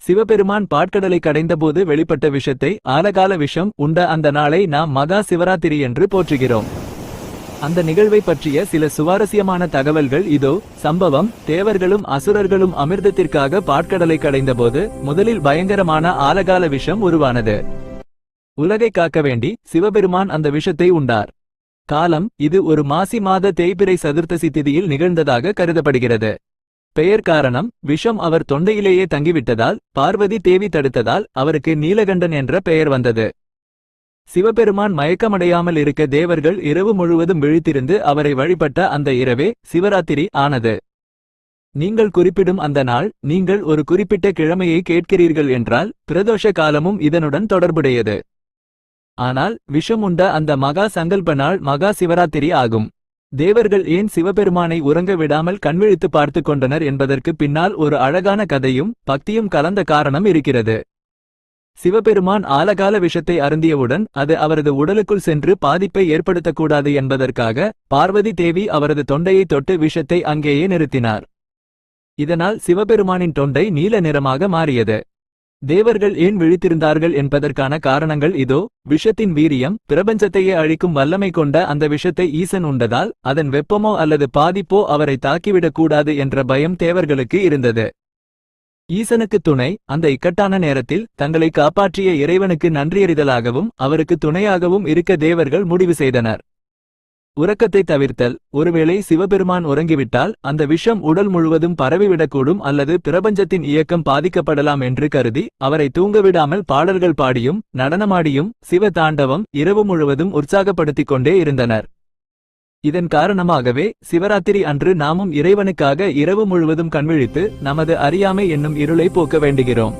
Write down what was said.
சிவபெருமான் பாட்கடலை கடைந்தபோது வெளிப்பட்ட விஷத்தை ஆலகால விஷம் உண்ட அந்த நாளை நாம் மகா சிவராத்திரி என்று போற்றுகிறோம். அந்த நிகழ்வை பற்றிய சில சுவாரஸ்யமான தகவல்கள் இதோ. சம்பவம்: தேவர்களும் அசுரர்களும் அமிர்தத்திற்காக பாட்கடலை கடைந்தபோது முதலில் பயங்கரமான ஆலகால விஷம் உருவானது. உலகை காக்க வேண்டி சிவபெருமான் அந்த விஷத்தை உண்டார். காலம்: இது ஒரு மாசி மாத தேய்பிறை சதுர்த்தசி திதியில் நிகழ்ந்ததாக கருதப்படுகிறது. பெயர் காரணம்: விஷம் அவர் தொண்டையிலேயே தங்கிவிட்டதால் பார்வதி தேவி தடுத்ததால் அவருக்கு நீலகண்டன் என்ற பெயர் வந்தது. சிவபெருமான் மயக்கமடையாமல் இருக்க தேவர்கள் இரவு முழுவதும் விழித்திருந்து அவரை வழிபட்ட அந்த இரவே சிவராத்திரி ஆனது. நீங்கள் குறிப்பிடும் அந்த நாள், நீங்கள் ஒரு குறிப்பிட்ட கிழமையை கேட்கிறீர்கள் என்றால் பிரதோஷ காலமும் இதனுடன் தொடர்புடையது. ஆனால் விஷம் உண்ட அந்த மகா சங்கல்ப நாள் மகா சிவராத்திரி ஆகும். தேவர்கள் ஏன் சிவபெருமானை உறங்க விடாமல் கண்விழித்து பார்த்து கொண்டனர் என்பதற்கு பின்னால் ஒரு அழகான கதையும் பக்தியும் கலந்த காரணம் இருக்கிறது. சிவபெருமான் ஆலகால விஷத்தை அருந்தியவுடன் அது அவரது உடலுக்குள் சென்று பாதிப்பை ஏற்படுத்தக்கூடாது என்பதற்காக பார்வதி தேவி அவரது தொண்டையை தொட்டு விஷத்தை அங்கேயே நிறுத்தினார். இதனால் சிவபெருமானின் தொண்டை நீல நிறமாக மாறியது. தேவர்கள் ஏன் விழித்திருந்தார்கள் என்பதற்கான காரணங்கள் இதோ. விஷத்தின் வீரியம்: பிரபஞ்சத்தையே அழிக்கும் வல்லமை கொண்ட அந்த விஷத்தை ஈசன் உண்டதால் அதன் வெப்பமோ அல்லது பாதிப்போ அவரை தாக்கிவிடக் கூடாது என்ற பயம் தேவர்களுக்கு இருந்தது. ஈசனுக்கு துணை அந்த இக்கட்டான நேரத்தில் தங்களை காப்பாற்றிய இறைவனுக்கு நன்றியறிதலாகவும் அவருக்கு துணையாகவும் இருக்க தேவர்கள் முடிவு செய்தனர். உறக்கத்தை தவிர்த்தல்: ஒருவேளை சிவபெருமான் உறங்கிவிட்டால் அந்த விஷம் உடல் முழுவதும் பரவிவிடக்கூடும் அல்லது பிரபஞ்சத்தின் இயக்கம் பாதிக்கப்படலாம் என்று கருதி அவரை தூங்கவிடாமல் பாடல்கள் பாடியும் நடனமாடியும் சிவ தாண்டவம் இரவு முழுவதும் உற்சாகப்படுத்திக் கொண்டே இருந்தனர். இதன் காரணமாகவே சிவராத்திரி அன்று நாமும் இறைவனுக்காக இரவு முழுவதும் கண்விழித்து நமது அறியாமை என்னும் இருளை போக்க வேண்டுகிறோம்.